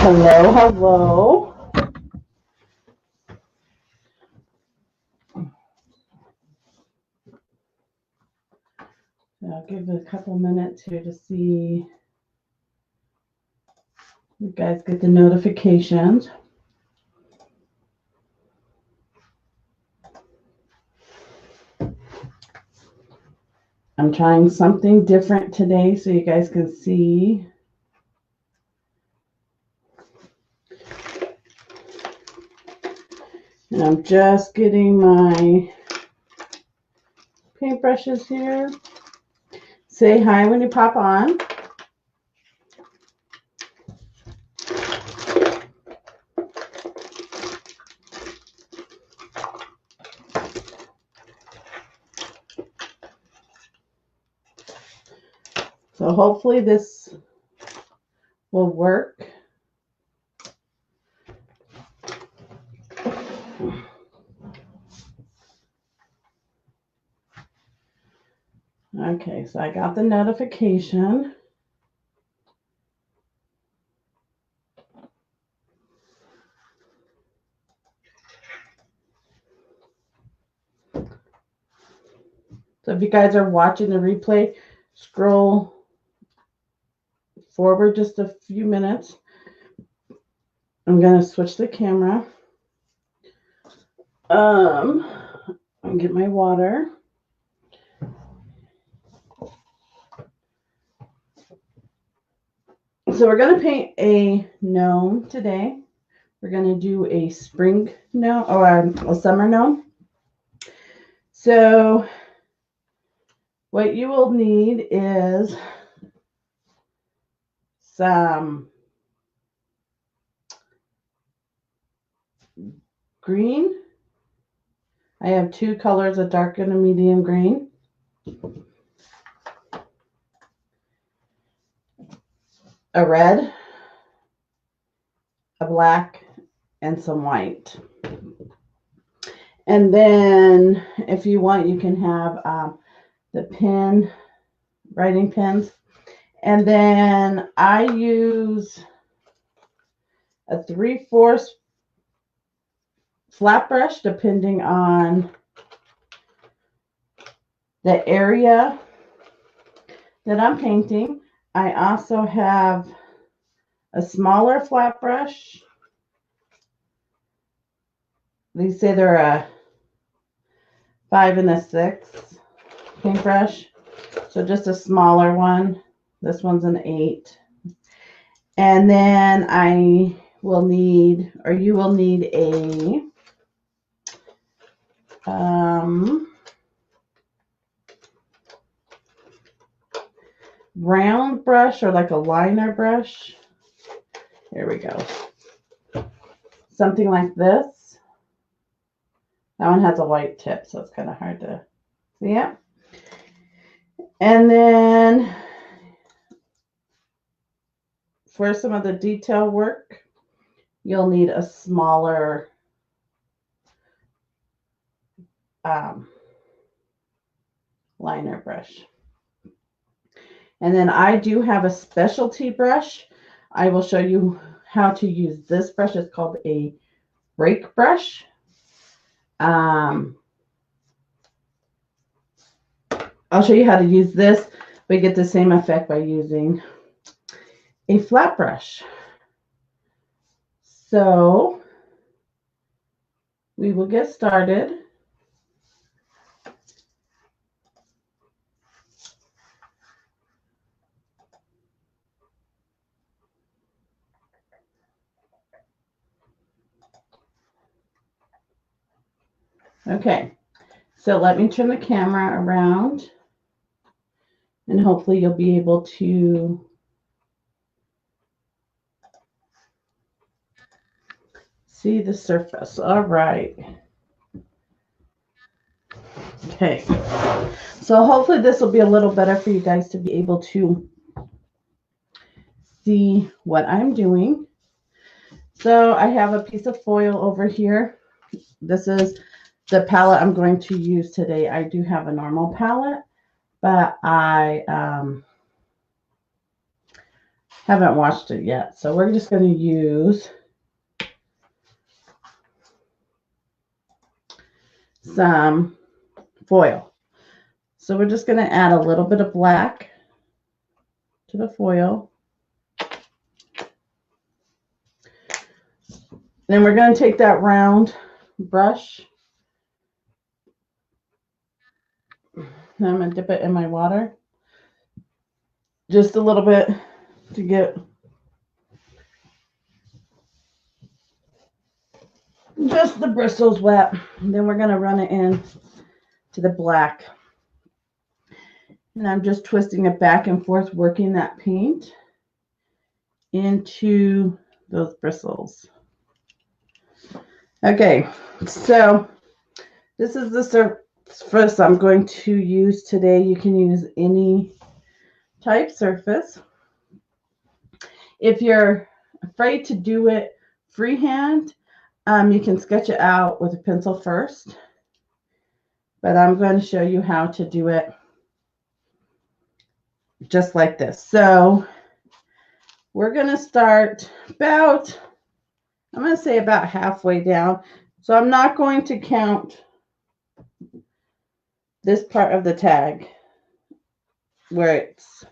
Hello, hello. I'll give it a couple minutes here to see you guys get the notifications. I'm trying something different today so you guys can see. And I'm just getting my paintbrushes here. Say hi when you pop on. So hopefully this will work. Okay, so I got the notification. So if you guys are watching the replay, scroll forward just a few minutes. I'm going to switch the camera. I'll get my water. So we're going to paint a gnome today. We're going to do a spring gnome or a summer gnome. So what you will need is some green. I have two colors, a dark and a medium green. A red, a black, and some white. And then if you want, you can have the writing pens. And then I use a 3/4 flat brush depending on the area that I'm painting. I also have a smaller flat brush. They say they're a 5 and a 6 paintbrush. So just a smaller one. This one's an 8. And then I will need, or you will need a round brush or like a liner brush. Here we go. Something like this. That one has a white tip, so it's kind of hard to see it. And then for some of the detail work, you'll need a smaller liner brush. And then I do have a specialty brush. I will show you how to use this brush. It's called a rake brush. I'll show you how to use this, but get the same effect by using a flat brush. So we will get started. Okay, so let me turn the camera around and hopefully you'll be able to see the surface. All right. Okay, so hopefully this will be a little better for you guys to be able to see what I'm doing. So I have a piece of foil over here. This is the palette I'm going to use today. I do have a normal palette, but I Haven't washed it yet. So we're just going to use some foil. So we're just going to add a little bit of black to the foil. Then we're going to take that round brush. Now I'm going to dip it in my water. Just a little bit to get just the bristles wet. And then we're going to run it in to the black. And I'm just twisting it back and forth, working that paint into those bristles. Okay, so this is the surface I'm going to use today. You can use any type surface. If you're afraid to do it freehand, you can sketch it out with a pencil first. But I'm going to show you how to do it just like this. So we're going to start about, I'm going to say about halfway down. So I'm not going to count this part of the tag where it's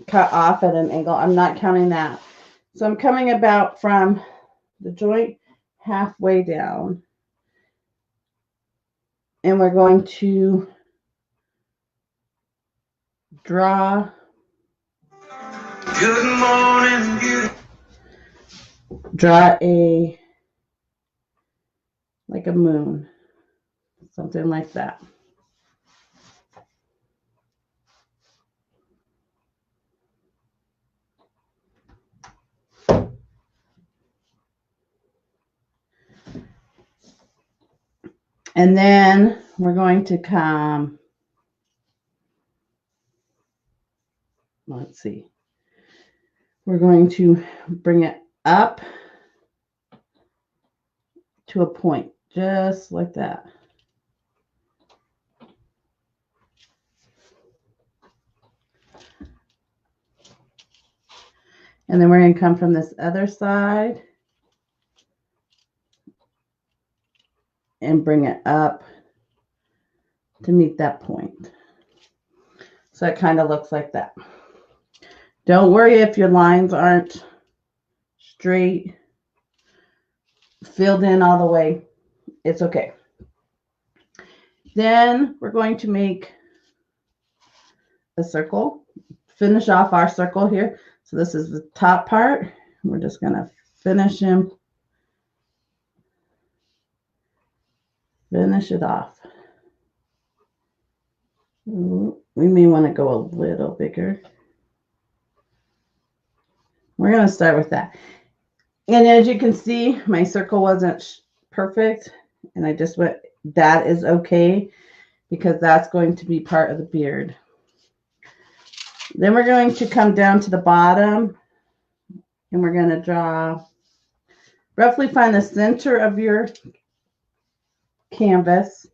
cut off at an angle. I'm not counting that. So I'm coming about from the joint halfway down. And we're going to draw good morning, beautiful. Draw a like a moon, something like that. And then we're going to come, let's see, we're going to bring it up to a point, just like that. And then we're going to come from this other side and bring it up to meet that point. So it kind of looks like that. Don't worry if your lines aren't straight, filled in all the way. It's okay. Then we're going to make a circle, finish off our circle here. So this is the top part. We're just going to finish him. Finish it off. We may want to go a little bigger. We're going to start with that. And as you can see, my circle wasn't perfect. And I just went, that is okay, because that's going to be part of the beard. Then we're going to come down to the bottom. And we're going to draw, roughly find the center of your canvas.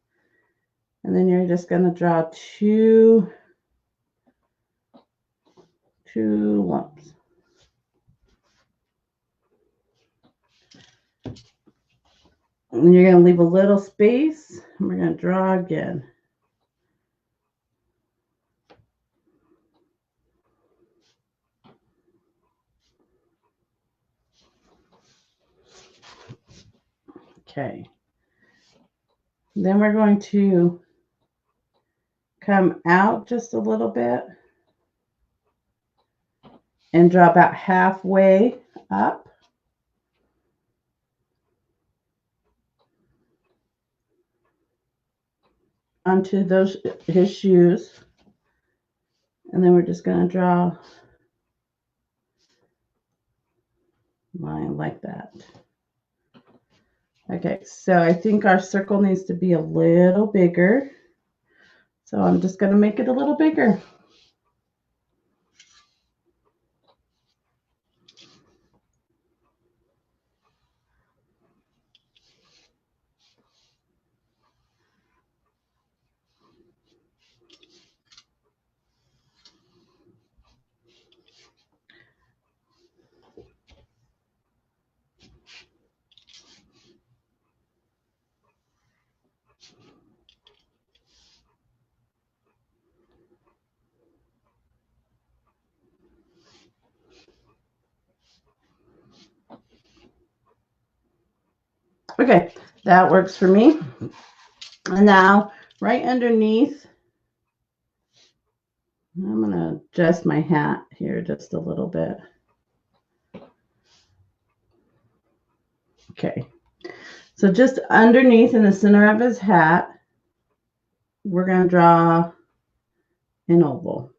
And then you're just going to draw two lumps. And you're going to leave a little space. And we're going to draw again. Okay. Then we're going to come out just a little bit and draw about halfway up. Onto his shoes. And then we're just going to draw a line like that. Okay, so I think our circle needs to be a little bigger. So I'm just going to make it a little bigger. Okay, that works for me. And now right underneath, I'm going to adjust my hat here just a little bit. Okay, so just underneath in the center of his hat, we're going to draw an oval.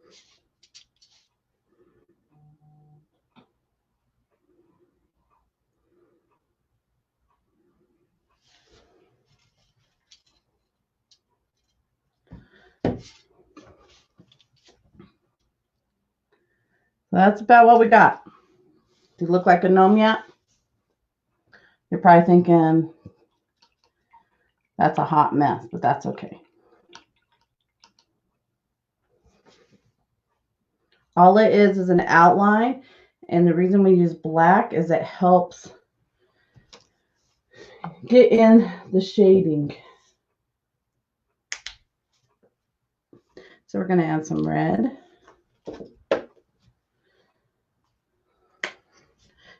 So that's about what we got. Do you look like a gnome yet? You're probably thinking that's a hot mess, but that's okay. All it is an outline, and the reason we use black is it helps get in the shading. So we're going to add some red.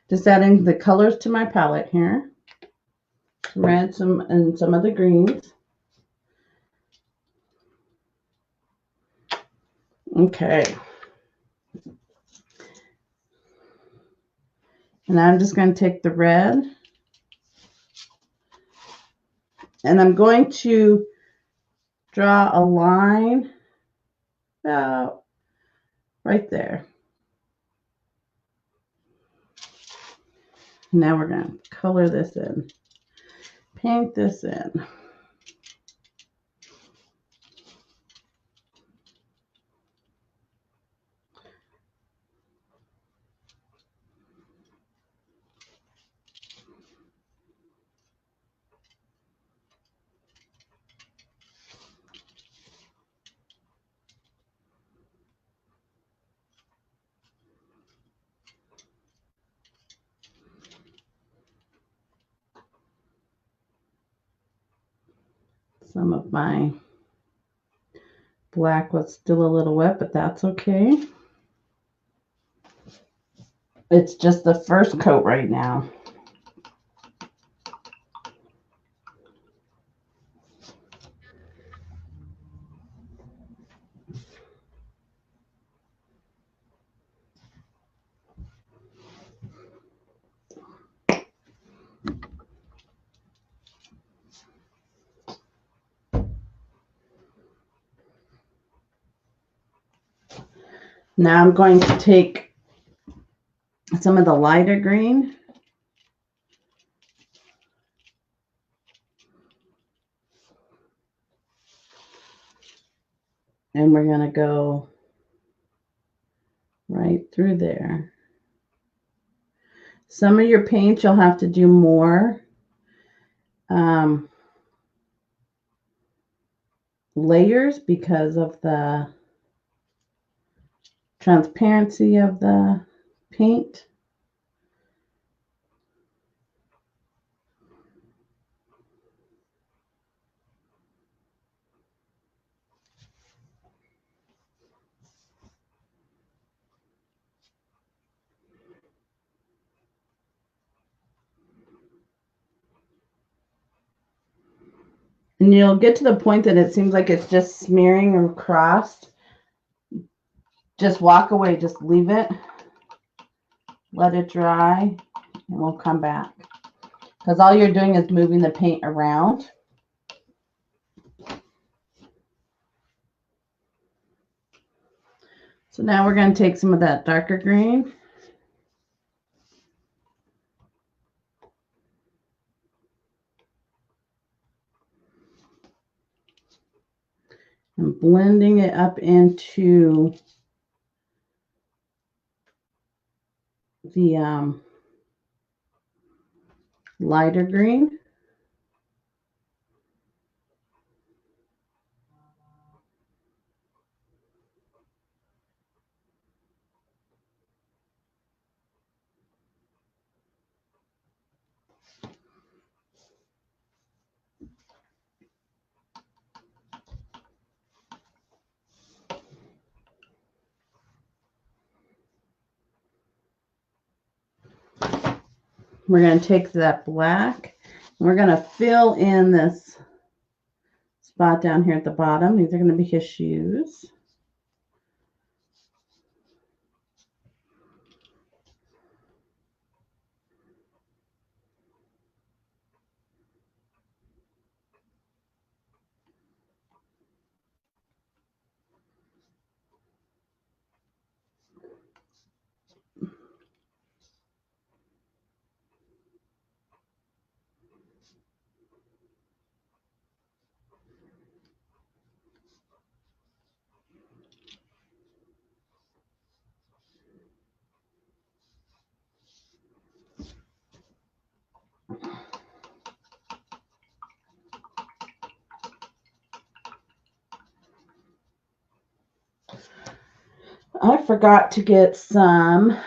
Just adding the colors to my palette here. Some red, and some of the greens. Okay. And I'm just going to take the red, and I'm going to draw a line about right there. Now we're going to color this in, paint this in. Some of my black was still a little wet, but that's okay. It's just the first coat right now. Now I'm going to take some of the lighter green and we're going to go right through there. Some of your paints you'll have to do more layers because of the transparency of the paint. And you'll get to the point that it seems like it's just smearing across. Just walk away, just leave it, let it dry, and we'll come back. Because all you're doing is moving the paint around. So now we're going to take some of that darker green. And blending it up into the lighter green. We're going to take that black We're going to fill in this spot down here at the bottom. These are going to be his shoes. I forgot to get some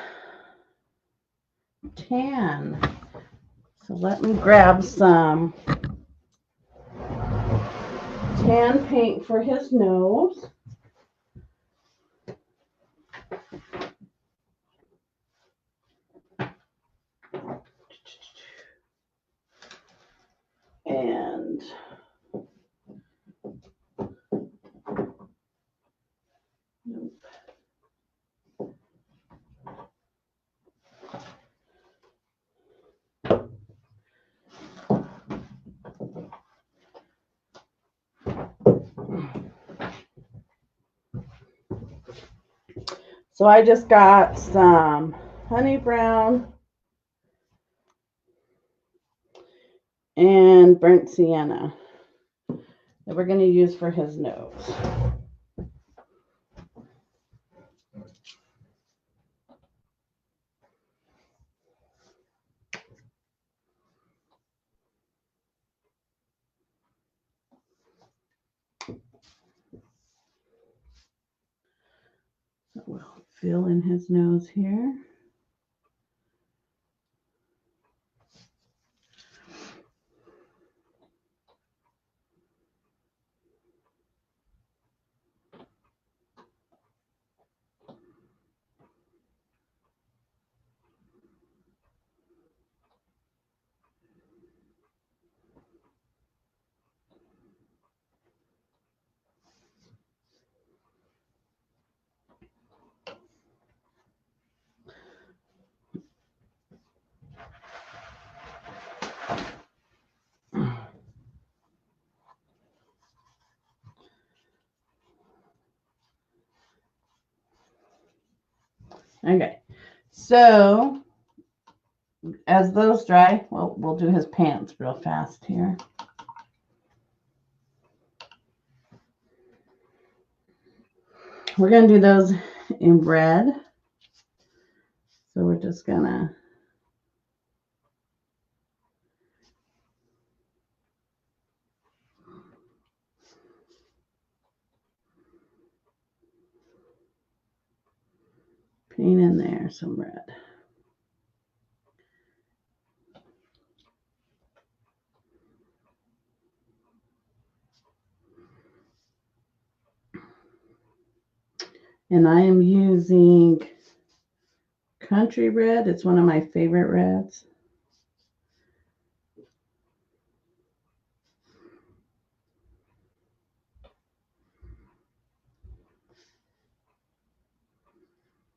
tan. So let me grab some tan paint for his nose. And so I just got some honey brown and burnt sienna that we're going to use for his nose. So we'll fill in his nose here. Okay, so as those dry, we'll do his pants real fast here. We're going to do those in red. So we're just going to paint in there some red. And I am using Country Red. It's one of my favorite reds.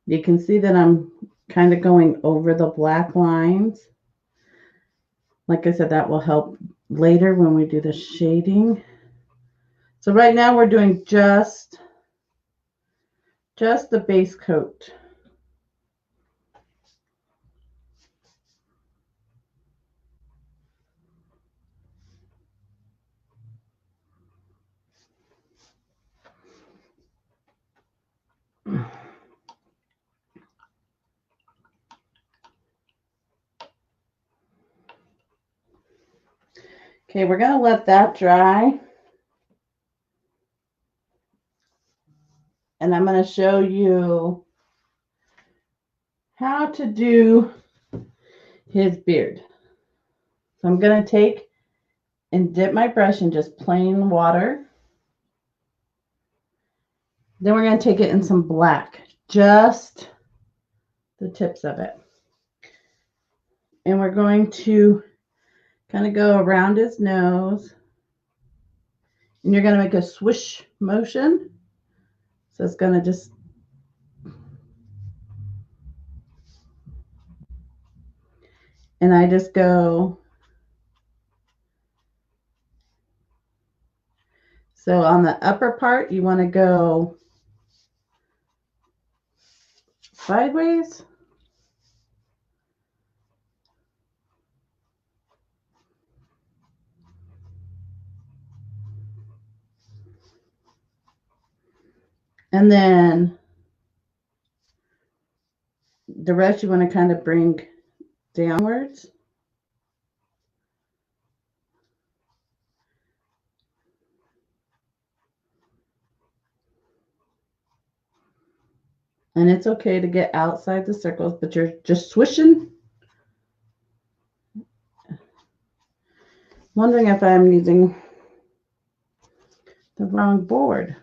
You can see that I'm kind of going over the black lines. Like I said, that will help later when we do the shading. So right now we're doing just the base coat. Okay, we're going to let that dry. And I'm going to show you how to do his beard. So I'm going to take and dip my brush in just plain water. Then we're going to take it in some black, just the tips of it. And we're going to kind of go around his nose. And you're going to make a swish motion. So it's going to just, and I just go, so on the upper part, you want to go sideways. And then the rest you want to kind of bring downwards. And it's okay to get outside the circles, but you're just swishing. Wondering if I'm using the wrong board.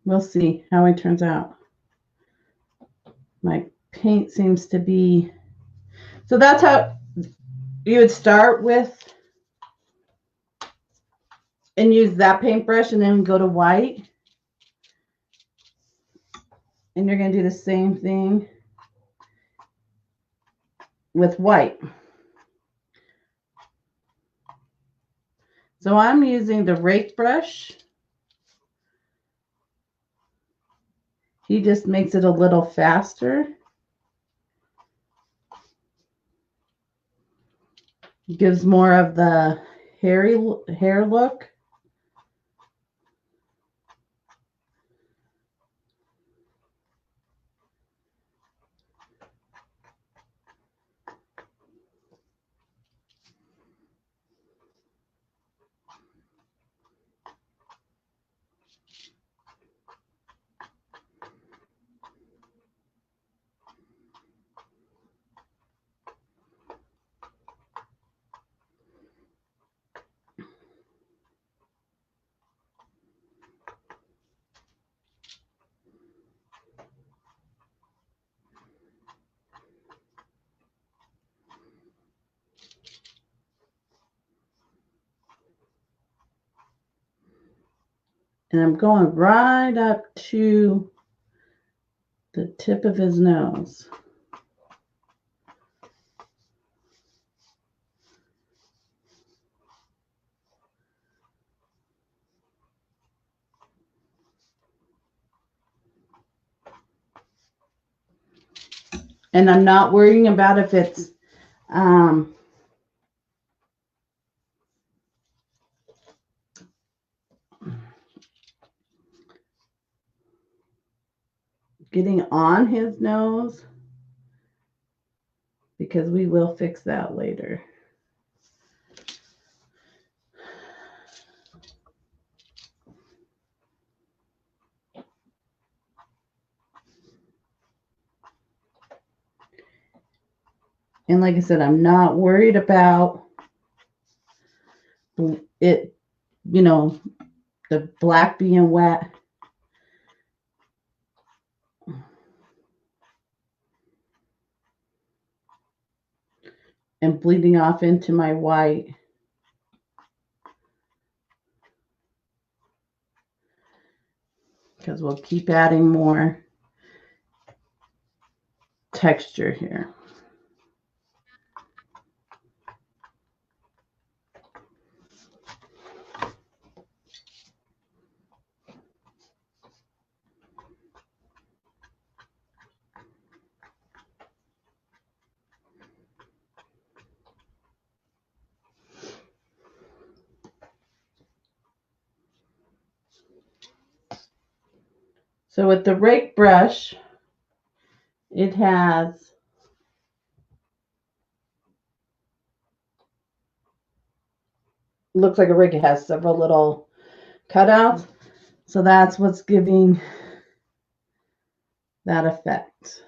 We'll see how it turns out. My paint seems to be, so that's how you would start with and use that paintbrush and then go to white. And you're going to do the same thing with white. So I'm using the rake brush. He just makes it a little faster. Gives more of the hair look. And I'm going right up to the tip of his nose. And I'm not worrying about if it's getting on his nose, because we will fix that later. And like I said, I'm not worried about it, you know, the black being wet. And bleeding off into my white. Because we'll keep adding more texture here. So with the rake brush, it has looks like a rake. It has several little cutouts. So that's what's giving that effect.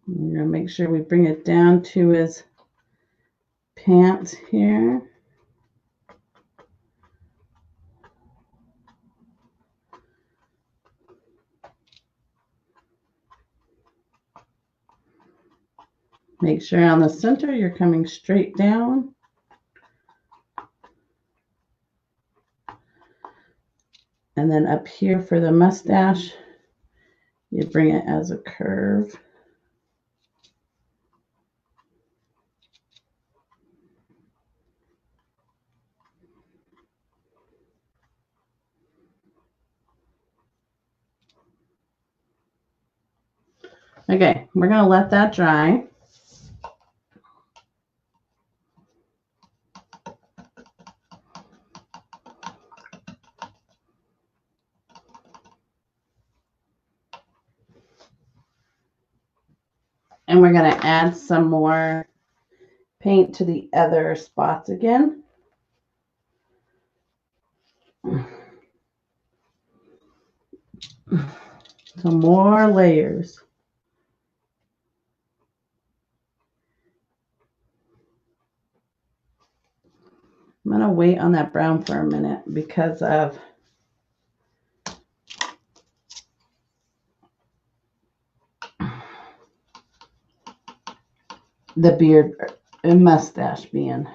We're going to make sure we bring it down to his pants here. Make sure on the center you're coming straight down. And then up here for the mustache, you bring it as a curve. Okay, we're going to let that dry. And we're going to add some more paint to the other spots again. Some more layers. I'm going to wait on that brown for a minute because of the beard and mustache being.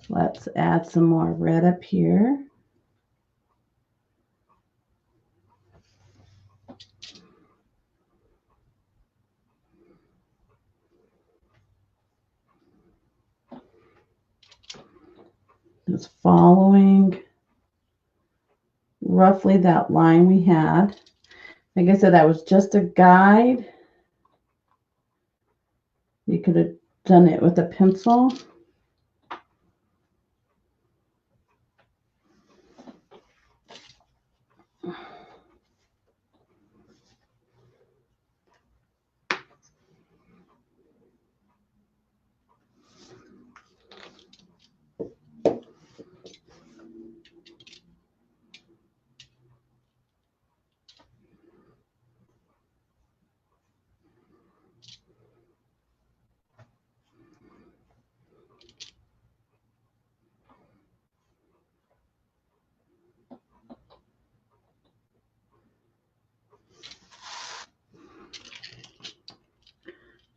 Let's add some more red up here. Just following roughly that line we had. Like I said, that was just a guide. You could have done it with a pencil.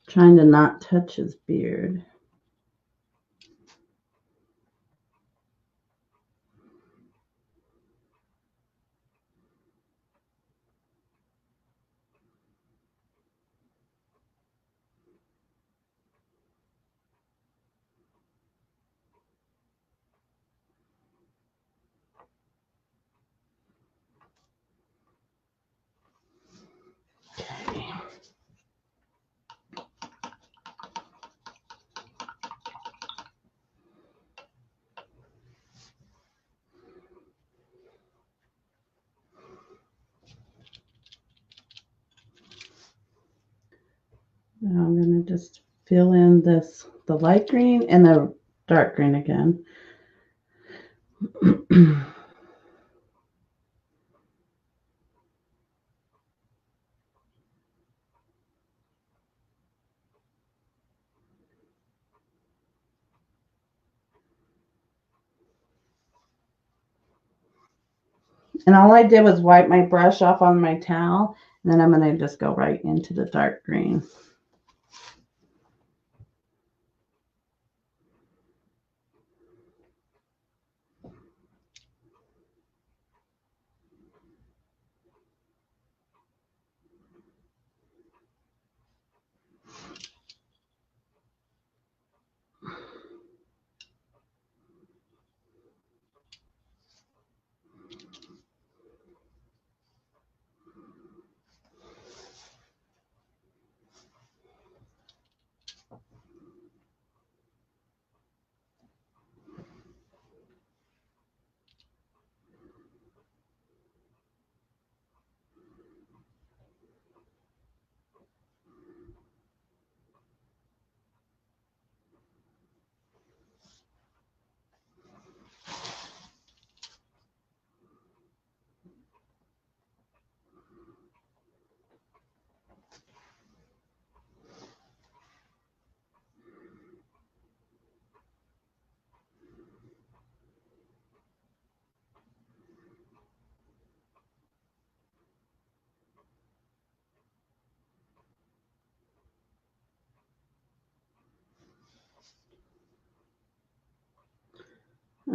Trying to not touch his beard. Okay. Now I'm going to just fill in this, the light green and the dark green again. And all I did was wipe my brush off on my towel, and then I'm going to just go right into the dark green.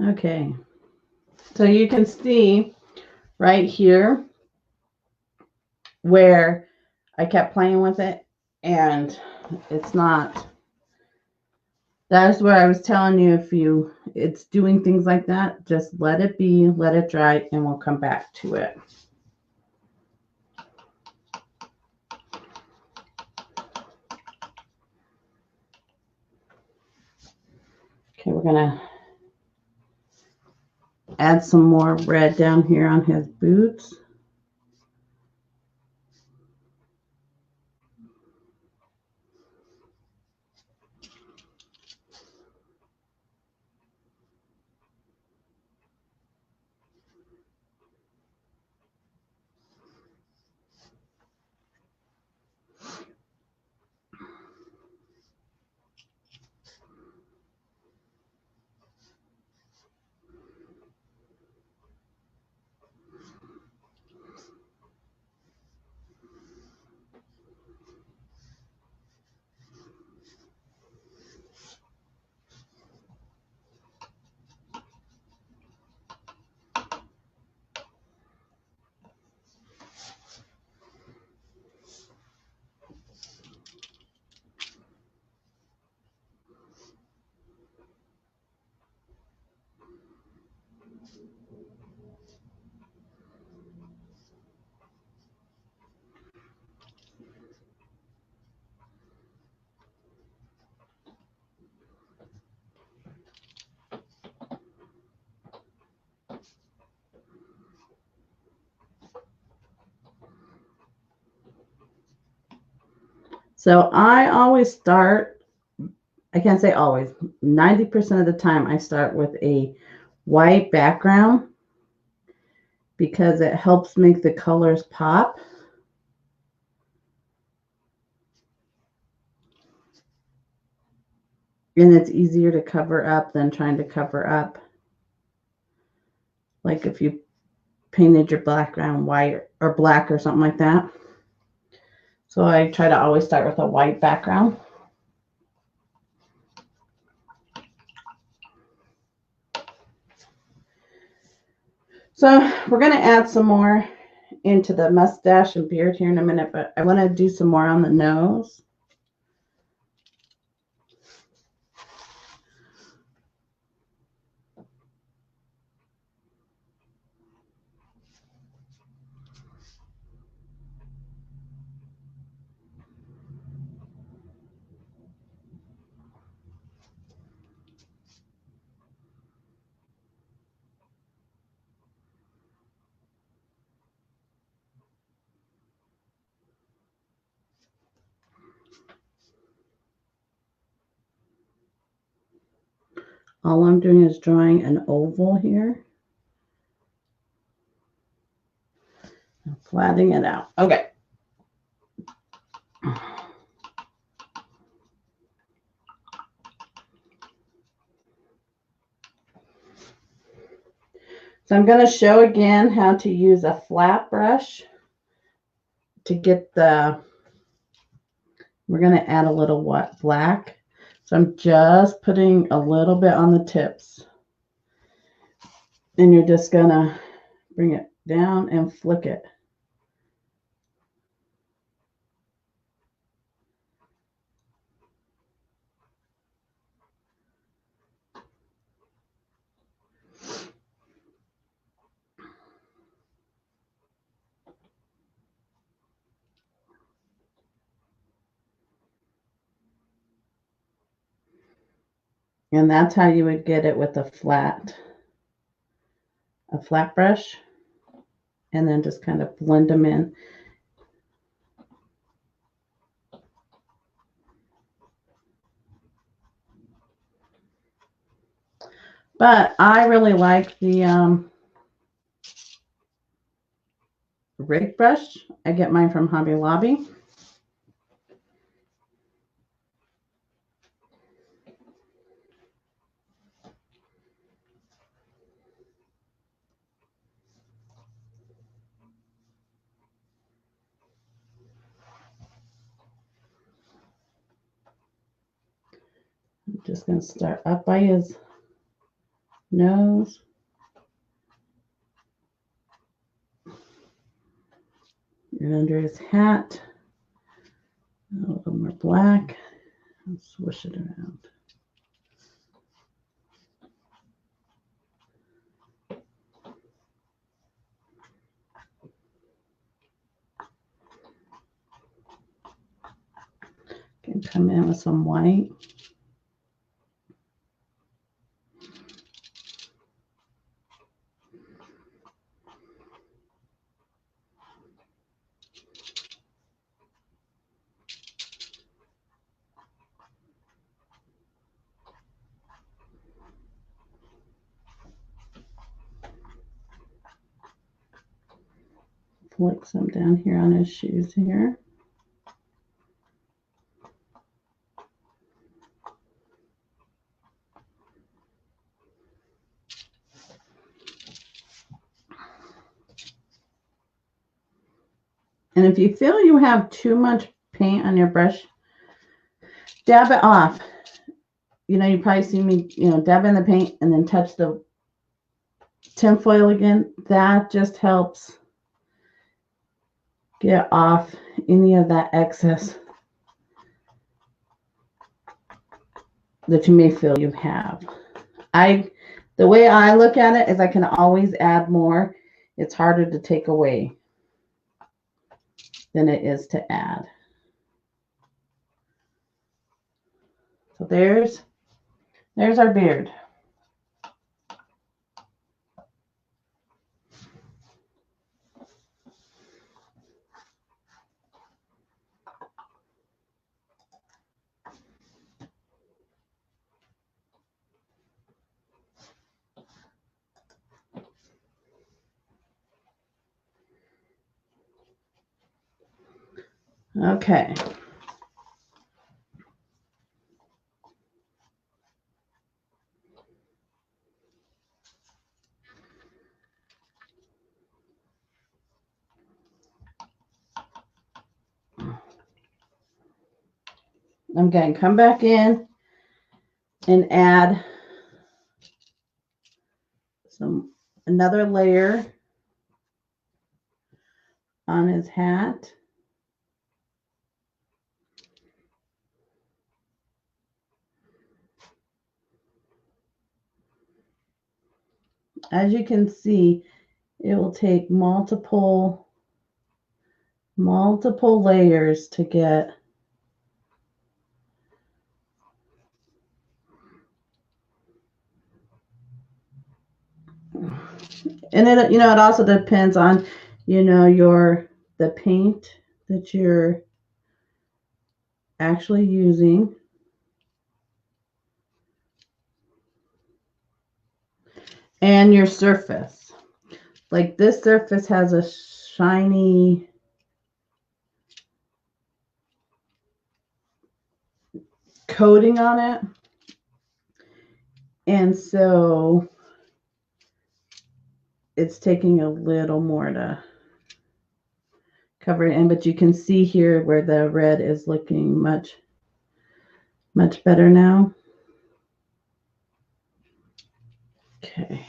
Okay. So you can see right here where I kept playing with it and it's not. That's where I was telling you, if it's doing things like that, just let it be, let it dry, and we'll come back to it. Okay, we're gonna add some more red down here on his boots. So I always start, I can't say always, 90% of the time I start with a white background because it helps make the colors pop. And it's easier to cover up than trying to cover up. Like if you painted your background white or black or something like that. So I try to always start with a white background. So we're going to add some more into the mustache and beard here in a minute, but I want to do some more on the nose. All I'm doing is drawing an oval here. I'm flattening it out. Okay. So I'm going to show again how to use a flat brush to get we're going to add a little black. So I'm just putting a little bit on the tips. And you're just going to bring it down and flick it. And that's how you would get it with a flat brush. And then just kind of blend them in. But I really like the rig brush. I get mine from Hobby Lobby. I'm just going to start up by his nose. And under his hat, a little more black. I'll swish it around. Can come in with some white. Flick some down here on his shoes here. And if you feel you have too much paint on your brush, dab it off. You probably see me, dab in the paint and then touch the tinfoil again. That just helps get off any of that excess that you may feel you have. The way I look at it is I can always add more. It's harder to take away than it is to add. So there's our beard. Okay. I'm going to come back in and add another layer on his hat. As you can see, it will take multiple layers to get and it also depends on the paint that you're actually using. And your surface. Like this surface has a shiny coating on it. And so it's taking a little more to cover it in, but you can see here where the red is looking much better now. Okay.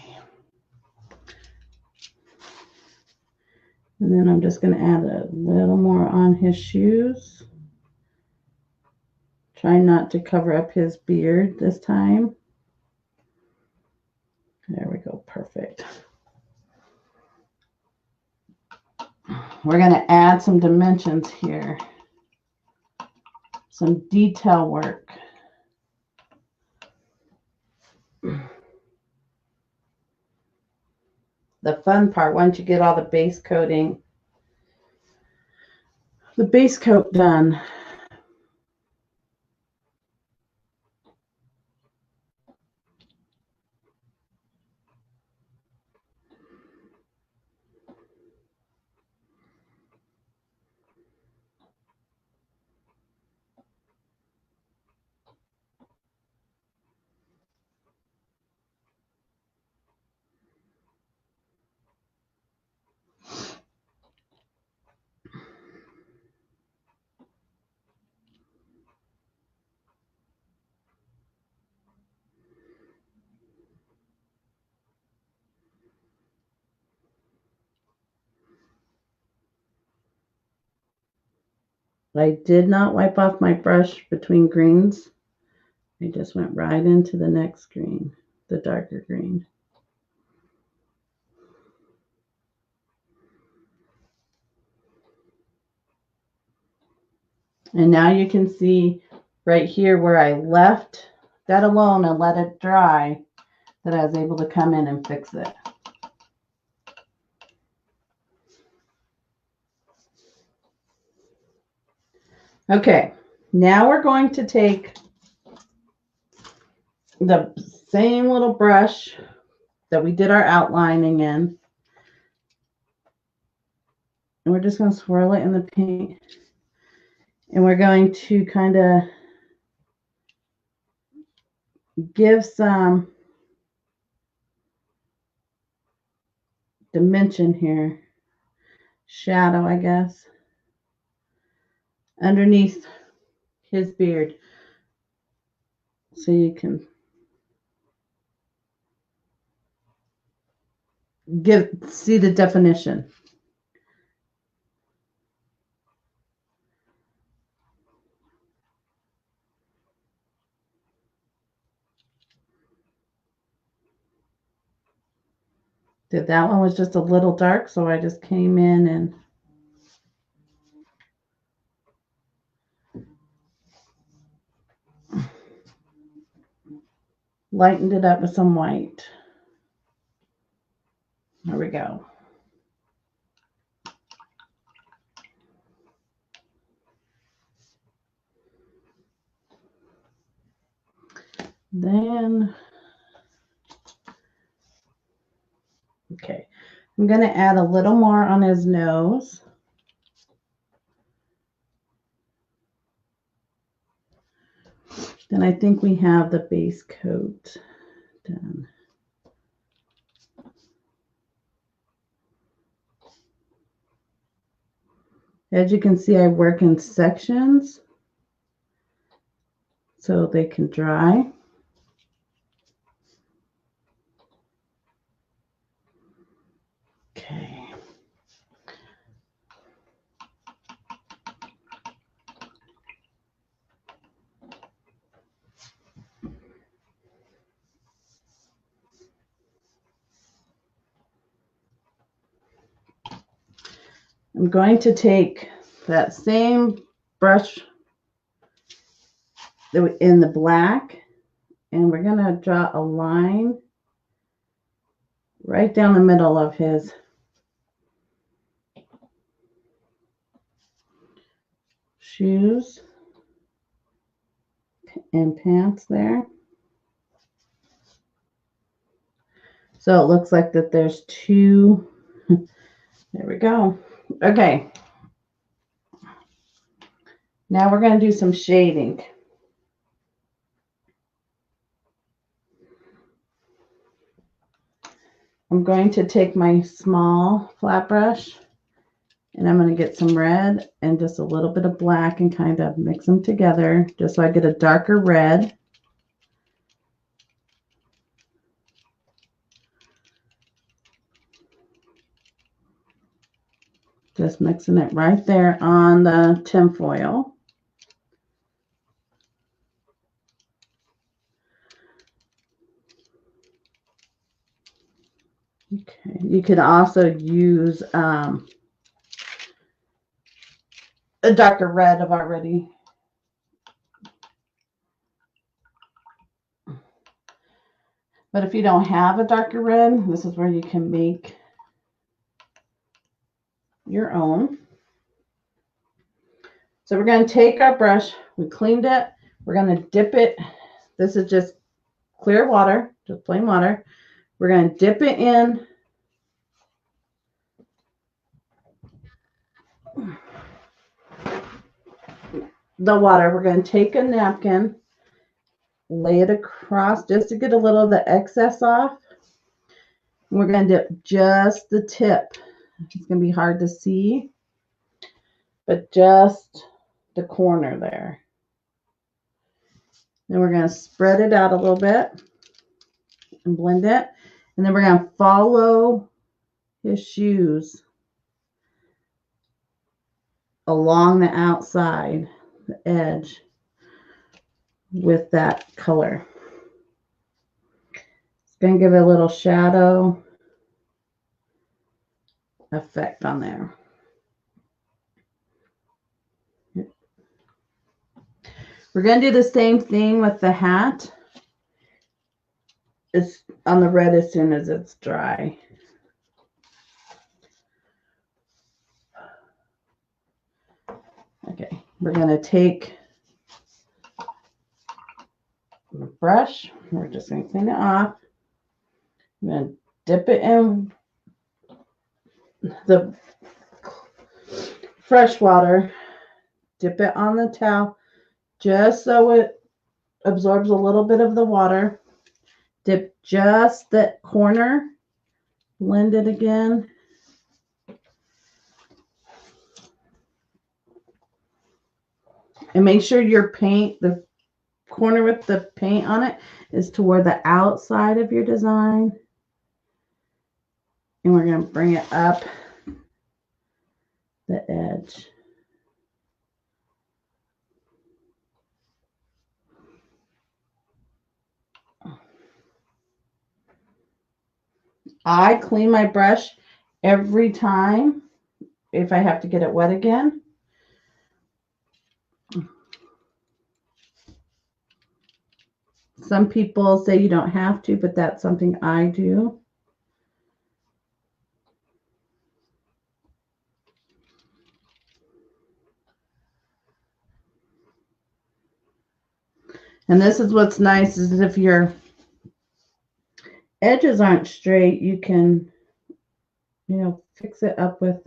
And then I'm just going to add a little more on his shoes. Try not to cover up his beard this time. There we go. Perfect. We're going to add some dimensions here. Some detail work. The fun part, once you get all the base coat done. I did not wipe off my brush between greens. I just went right into the next green, the darker green. And now you can see right here where I left that alone and let it dry, that I was able to come in and fix it. Okay, now we're going to take the same little brush that we did our outlining in, and we're just going to swirl it in the paint, and we're going to kind of give some dimension here, shadow, I guess, underneath his beard, so you can see the definition. That one was just a little dark, so I just came in and lightened it up with some white. There we go. Then, okay, I'm going to add a little more on his nose. Then I think we have the base coat done. As you can see, I work in sections so they can dry. Okay. I'm going to take that same brush in the black, and we're going to draw a line right down the middle of his shoes and pants there. So it looks like that there's two. There we go. Okay. Now we're going to do some shading. I'm going to take my small flat brush, and I'm going to get some red and just a little bit of black and kind of mix them together just so I get a darker red. Just mixing it right there on the tinfoil. Okay, you could also use a darker red. I've already. But if you don't have a darker red, this is where you can make your own. So we're going to take our brush. We cleaned it. We're going to dip it. This is just clear water, just plain water. We're going to dip it in the water. We're going to take a napkin, lay it across just to get a little of the excess off. And we're going to dip just the tip. It's going to be hard to see, but just the corner there. Then we're going to spread it out a little bit and blend it. And then we're going to follow his shoes along the outside, the edge, with that color. It's going to give it a little shadow effect on there. We're going to do the same thing with the hat. It's on the red as soon as it's dry. Okay, we're going to take the brush. We're just going to clean it off. I'm going to dip it in the fresh water. Dip it on the towel just so it absorbs a little bit of the water. Dip just the corner. Blend it again. And make sure your paint, the corner with the paint on it, is toward the outside of your design. And we're going to bring it up the edge. I clean my brush every time if I have to get it wet again. Some people say you don't have to, but that's something I do. And this is what's nice, is if your edges aren't straight, you can, fix it up with.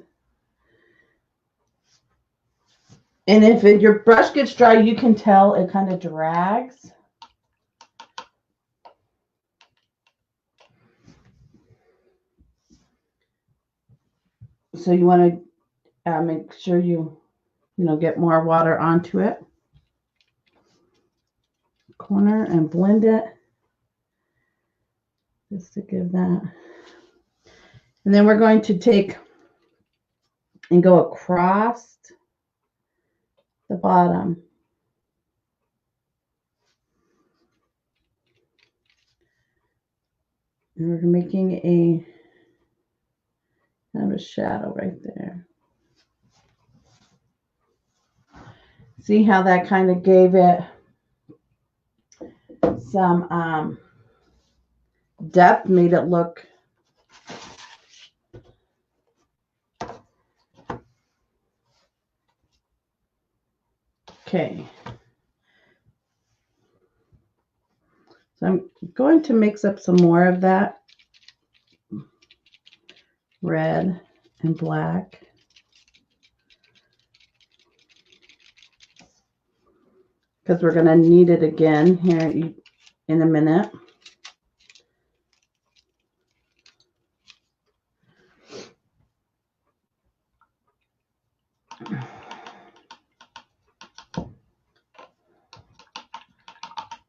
And if your brush gets dry, you can tell it kind of drags. So you want to make sure you get more water onto it. Corner and blend it just to give that. And then we're going to take and go across the bottom. And we're making a kind of a shadow right there. See how that kind of gave it some depth, made it look okay. So I'm going to mix up some more of that red and black. Because we're going to need it again here in a minute.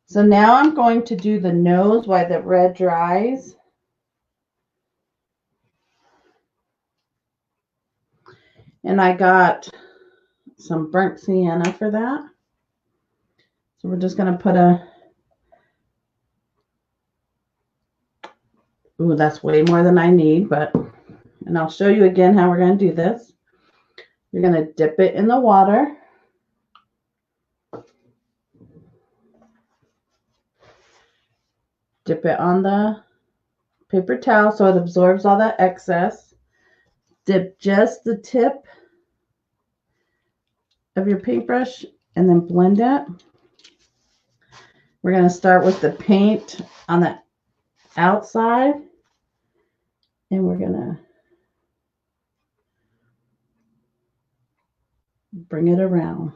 So now I'm going to do the nose while the red dries. And I got some burnt sienna for that. So we're just going to put ooh, that's way more than I need, and I'll show you again how we're going to do this. You're going to dip it in the water. Dip it on the paper towel so it absorbs all that excess. Dip just the tip of your paintbrush and then blend it. We're going to start with the paint on the outside, and we're going to bring it around.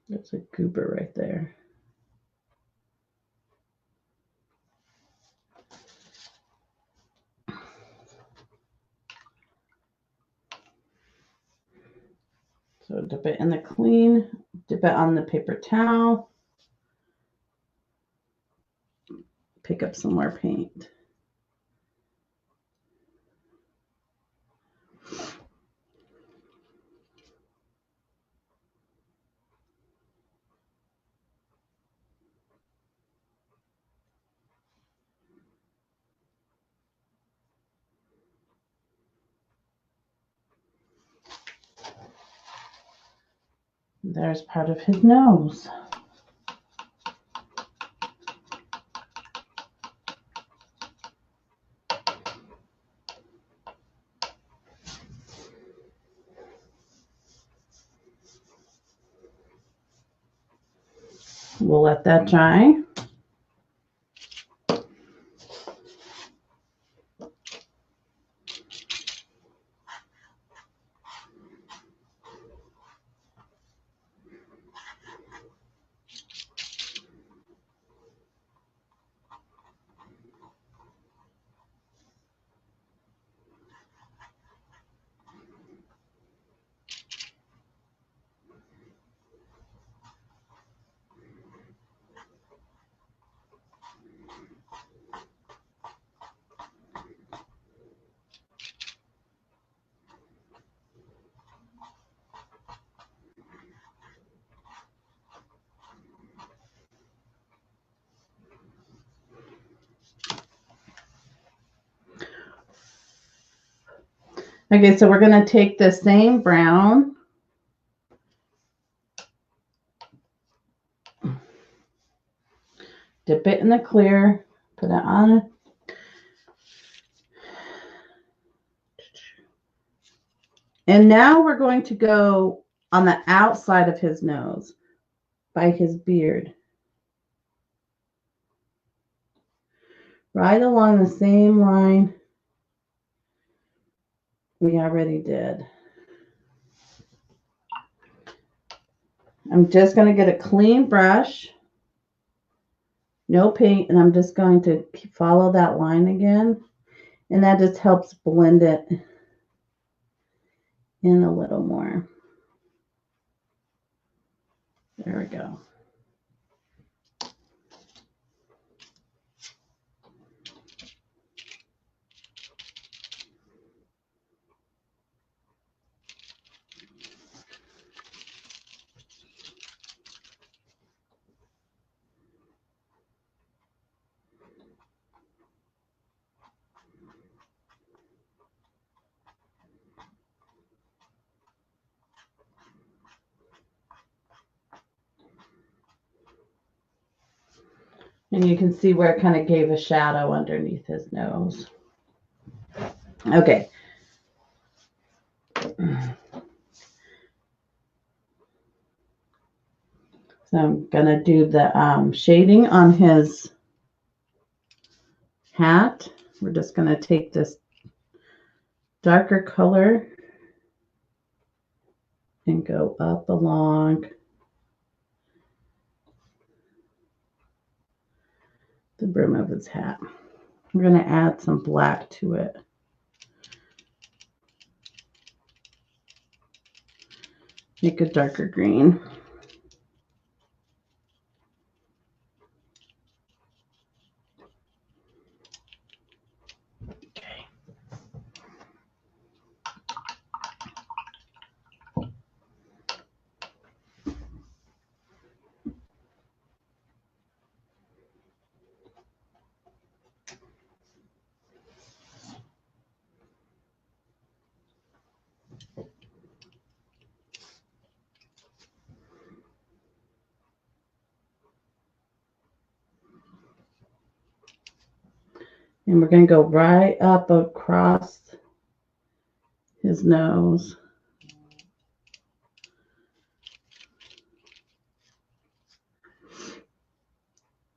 That's a goober right there. So dip it in the clean, dip it on the paper towel. pick up some more paint. There's part of his nose. We'll let that dry. Okay, so we're going to take the same brown, dip it in the clear, put it on. And now we're going to go on the outside of his nose by his beard. Right along the same line we already did. I'm just going to get a clean brush, no paint, and I'm just going to follow that line again. And that just helps blend it in a little more. There we go. And you can see where it kind of gave a shadow underneath his nose. Okay. So I'm going to do the shading on his hat. We're just going to take this darker color and go up along the brim of his hat. We're going to add some black to it. Make a darker green. Okay. And we're going to go right up across his nose.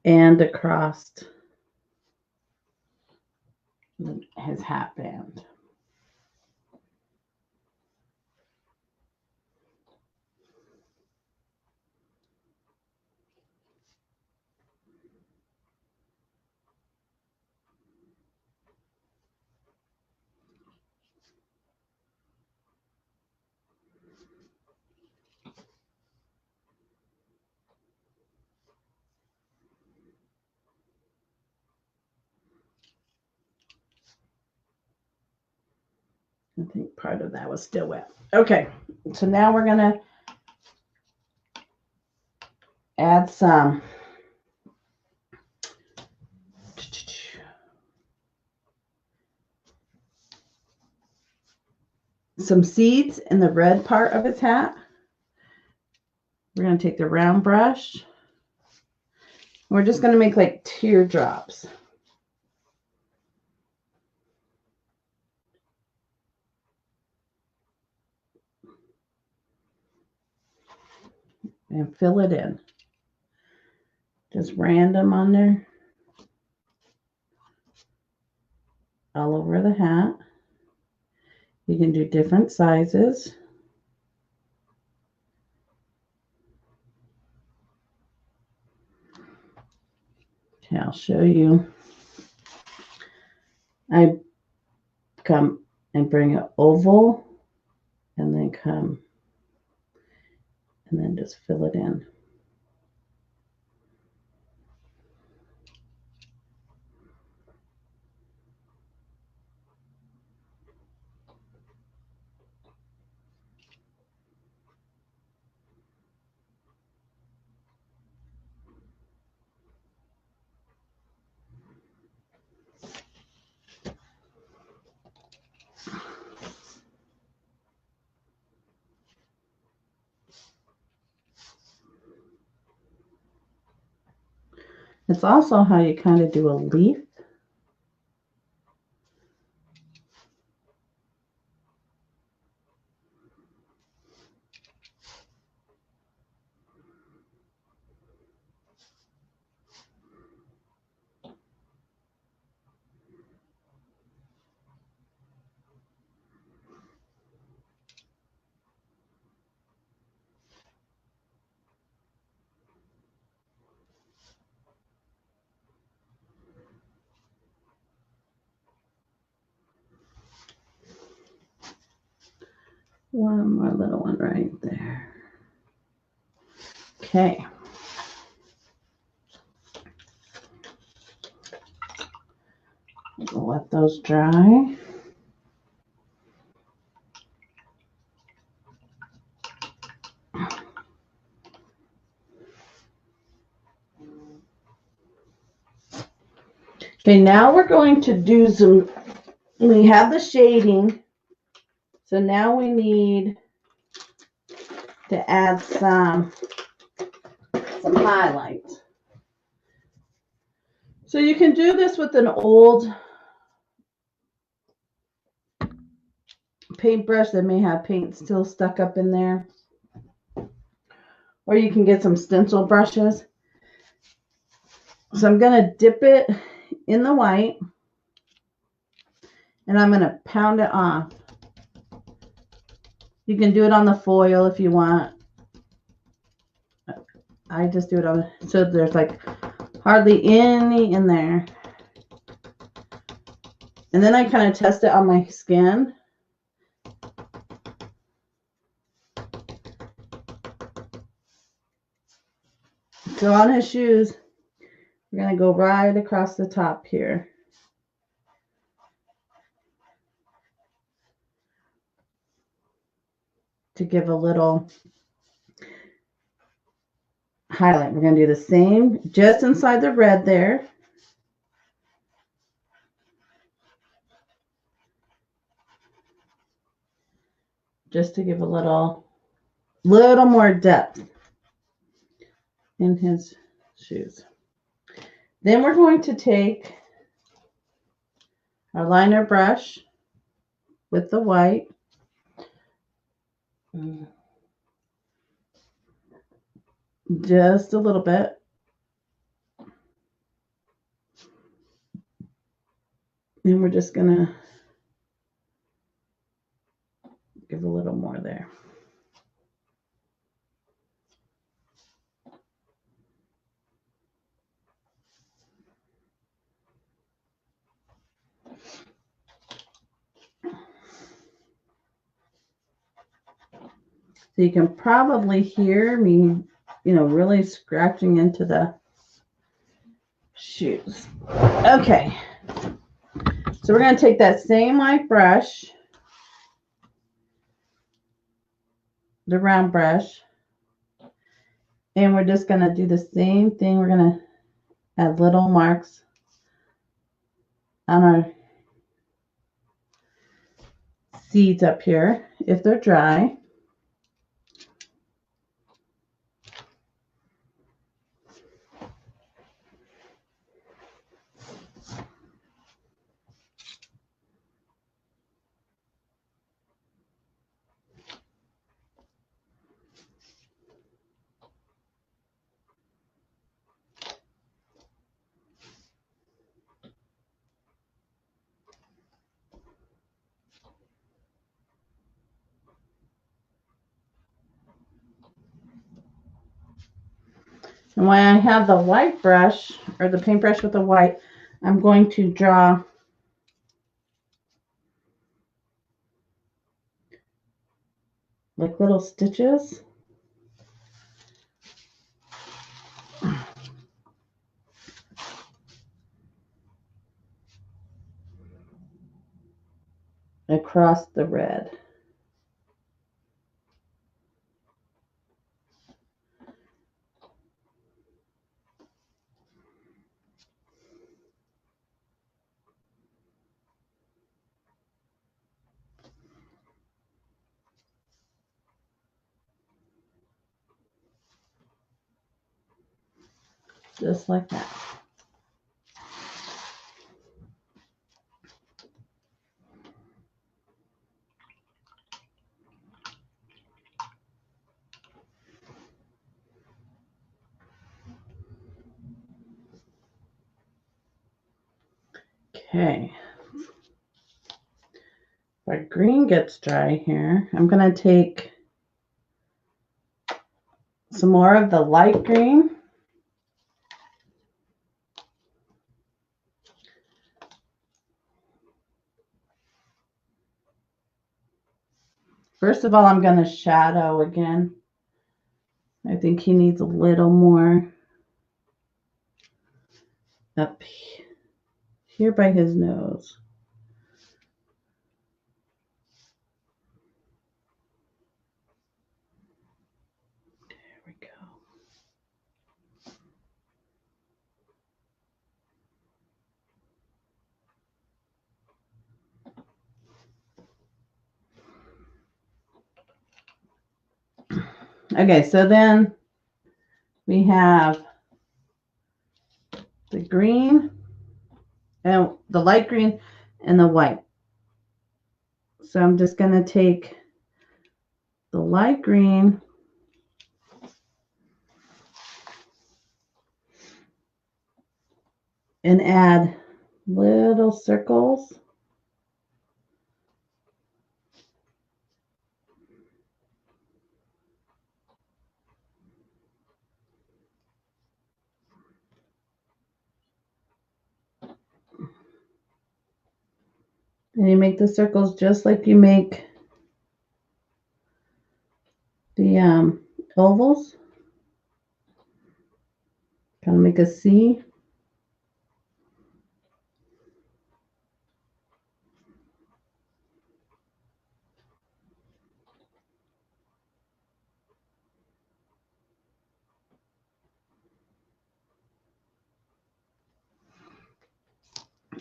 And across his hat band. I think part of that was still wet. Okay, so now we're gonna add some seeds in the red part of its hat. We're going to take the round brush. We're just going to make like teardrops. And fill it in. Just random on there. All over the hat. You can do different sizes. Okay, I'll show you. I come and bring an oval and then come and then just fill it in. It's also how you kind of do a leaf. One more little one right there. Okay. We'll let those dry. Okay, now we're going to do some, we have the shading. So now we need to add some highlights. So you can do this with an old paintbrush that may have paint still stuck up in there. Or you can get some stencil brushes. So I'm going to dip it in the white. And I'm going to pound it off. You can do it on the foil if you want. I just do it on, so there's like hardly any in there. And then I kind of test it on my skin. So on his shoes, we're going to go right across the top here. To give a little highlight. We're going to do the same just inside the red there. Just to give a little more depth in his shoes. Then we're going to take our liner brush with the white. Just a little bit. And we're just going to give a little more there. So you can probably hear me, really scratching into the shoes. Okay. So we're going to take that same white brush the round brush. And we're just going to do the same thing. We're going to add little marks on our seeds up here if they're dry. And when I have the white brush, or the paintbrush with the white, I'm going to draw like little stitches. Across the red. Just like that. Okay. If our green gets dry here, I'm going to take some more of the light green. First of all, I'm going to shadow again. I think he needs a little more up here by his nose. There we go. Okay, so then we have the green and the light green and the white. So I'm just going to take the light green and add little circles. And you make the circles just like you make the ovals. Kind of make a C.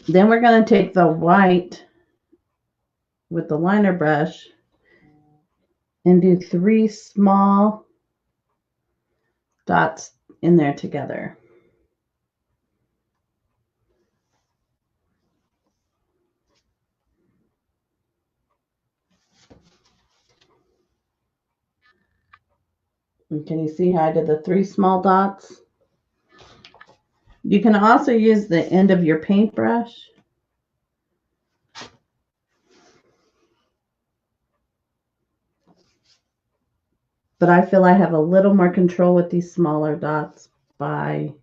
Then we're going to take the white with the liner brush and do 3 small dots in there together. And can you see how I did the 3 small dots? You can also use the end of your paintbrush. But I feel I have a little more control with these smaller dots by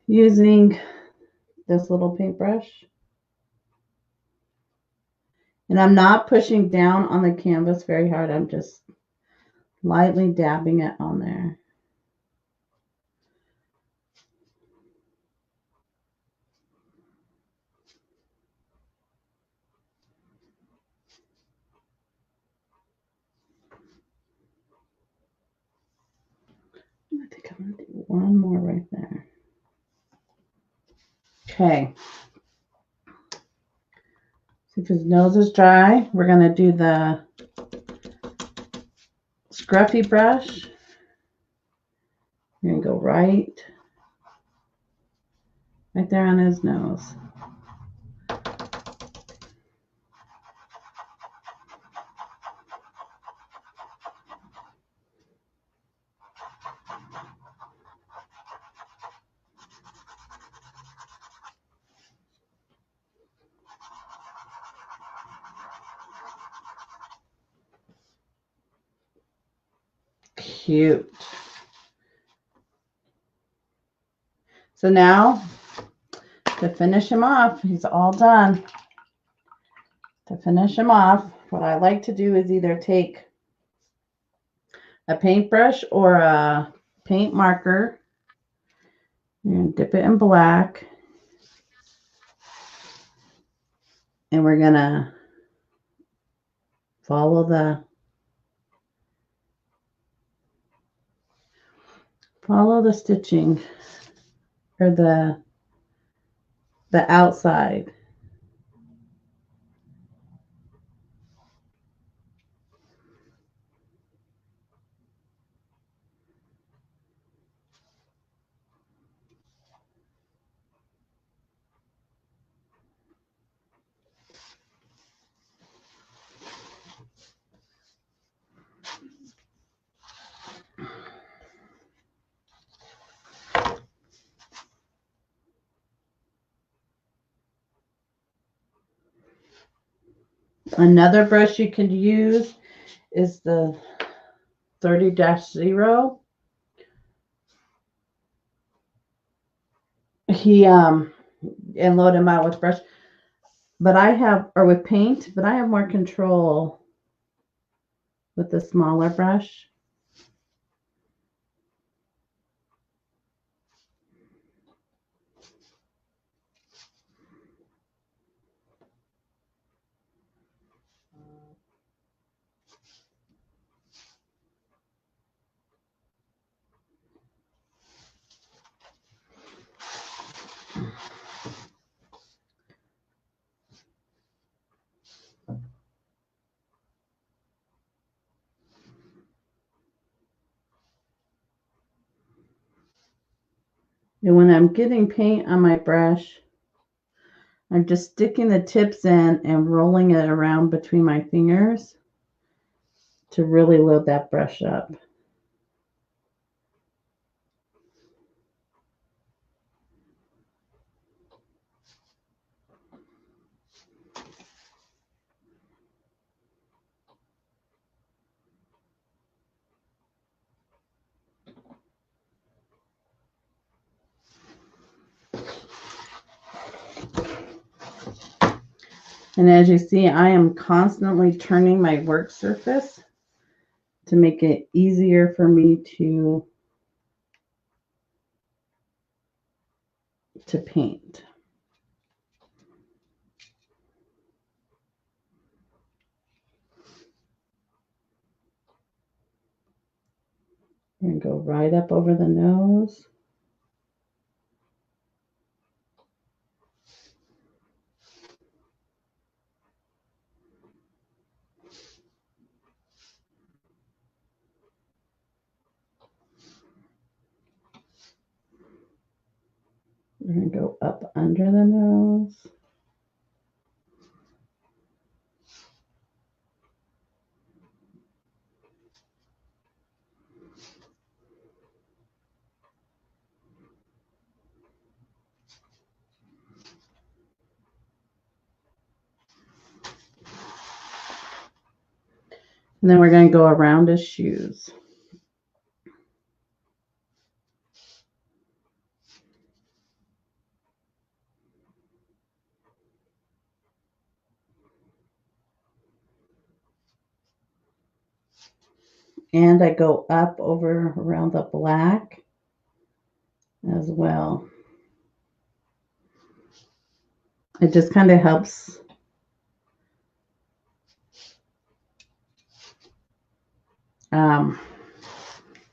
using this little paintbrush. And I'm not pushing down on the canvas very hard. I'm just lightly dabbing it on there. one more right there. Okay. See if his nose is dry. We're going to do the scruffy brush. You're going to go right there on his nose. Cute. So now, to finish him off, he's all done. To finish him off, what I like to do is either take a paintbrush or a paint marker and dip it in black. And we're going to follow the stitching or the outside. Another brush you can use is the 30-0. And load him out with brush, with paint, but I have more control with the smaller brush. And when I'm getting paint on my brush, I'm just sticking the tips in and rolling it around between my fingers to really load that brush up. And as you see, I am constantly turning my work surface to make it easier for me to paint. And go right up over the nose. We're going to go up under the nose. And then we're going to go around his shoes. And I go up over around the black as well. It just kind of helps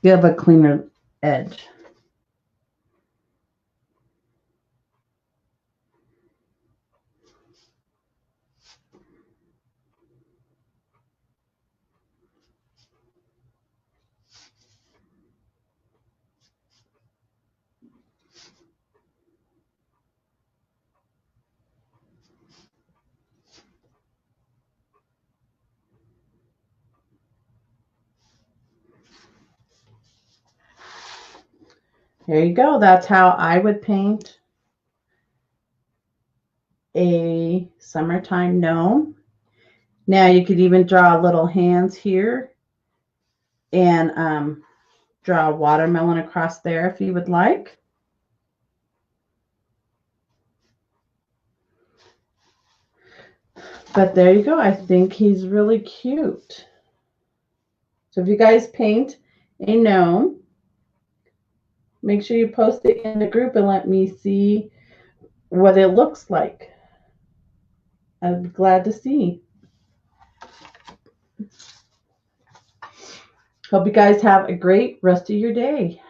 give a cleaner edge. There you go. That's how I would paint a summertime gnome. Now you could even draw little hands here and draw a watermelon across there if you would like. But there you go. I think he's really cute. So if you guys paint a gnome, make sure you post it in the group and let me see what it looks like. I'd be glad to see. Hope you guys have a great rest of your day.